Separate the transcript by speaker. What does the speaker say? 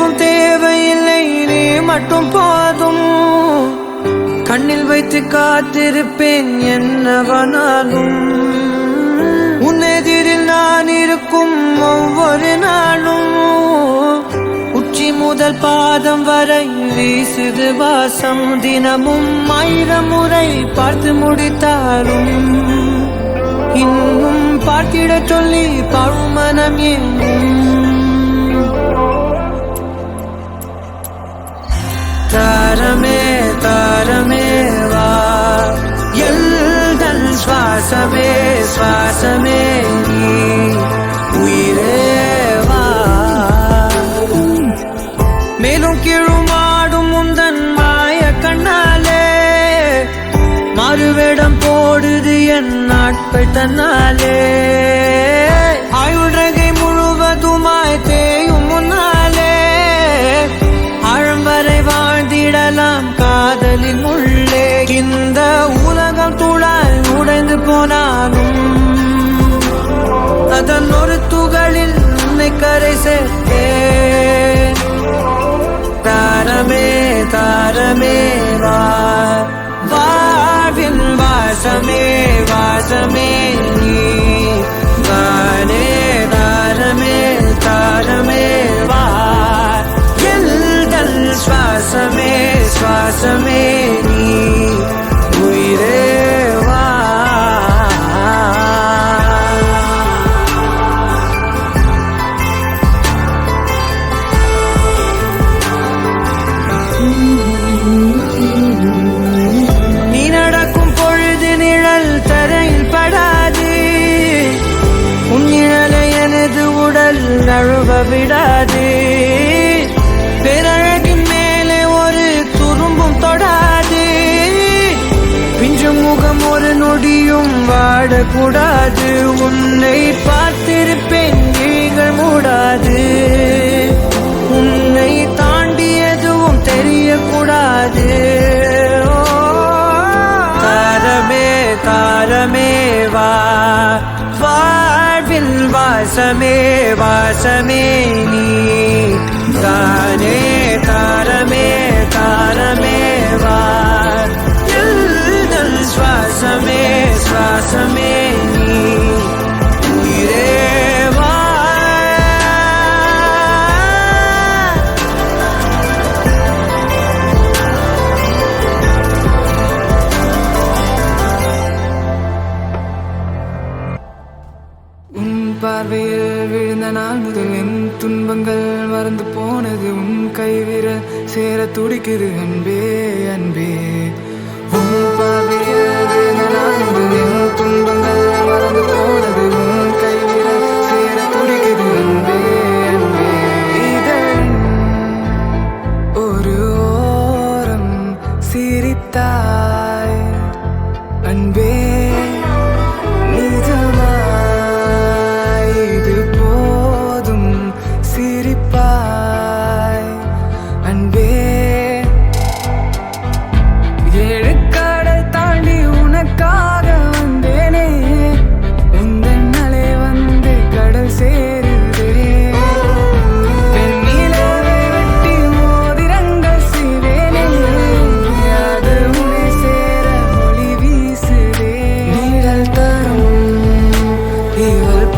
Speaker 1: வேறெதும் தேவையில்லை, நீ மட்டும் போதும். கண்ணில் வைத்து காத்திருப்பேன் என்னவனாலும். உன்னெதிரில் நான் இருக்கும் ஒவ்வொரு நாளும். உச்சி முதல் பாதம் வரை வீசுது வாசம். தினமும் 1000 முறை பார்த்து முடித்தாலும் இன்னும் பார்த்திட சொல்லி பழுமனம் எங்கும். தாரமே தாரமே வா, எல்தன் சுவாசமே சுவாசமே நீ, உயிரே வா. மேலும் கீழும் ஆடும் முந்தன் மாய கண்ணாலே மாறுவேடம் போடுது என் நாட்கள் தன்னாலே. ஆயுள்ரகை முழுவதுமாய் தேயும் முன்னாலே ஆழம் வரை வாழ்ந்திடலாம் காதலின் உள்ளே. இந்த உலகம் துளாய் உடைந்து போனாலும் அதன் ஒரு துகளில் உன்னை கரை சேர்த்தேன். தாரமே தாரமே வா, வாழ்வின் வாசமே வாசமே நீ, தானே தாரமே தாரமே வா, எல்தல் சுவாசமே சுவாசமே நீ, உயிரே வா. நீ நடக்கும் பொழுது நிழல் தரையில் படாது. உன் நிழலை எனது உடல் நழுவ விடாது. பேரழகின் மேலே ஒரு துரும்பும் தொடாது. பிஞ்சு முகம் ஒரு நொடியும் வாடக்கூடாது. உன்னை பார்த்திருப்பேன் விழிகள் மூடாது. உன்னை தாண்டி எதுவும் தெரியக்கூடாது. தாரமே தாரமே வா, வாழ்வில் வாசமே வாசமே நீ, தானே தாரமே தாரமே வா, எல்தல் சுவாசமே சுவாசமே நீ, உயிரே வா.
Speaker 2: உன் பார்வையில் விழுந்த நாள் முதல் என் துன்பங்கள் மறந்து போனது. உன் கைவிரல் சேர துடிக்குது அன்பே அன்பே. உன் பார்வையில் விழுந்த நாள் முதல் என் துன்பங்கள் மறந்து போனது. உன் கைவிரல் சேர துடிக்குது அன்பே அன்பே. இதன் ஒரு ஓரம் சிரித்தாய் அன்பே, சிரிப்பாய் அன்பே. ஏழு கடல் தாண்டி உனக்காக வந்தேனே, உந்தன் அலை வந்து கடல் சேருதே. வெண்ணிலவை வெட்டி மோதிரங்கள் செய்வேனே, அது உன்னை சேர ஒளி வீசுதே. நிழல் தரும் இவள்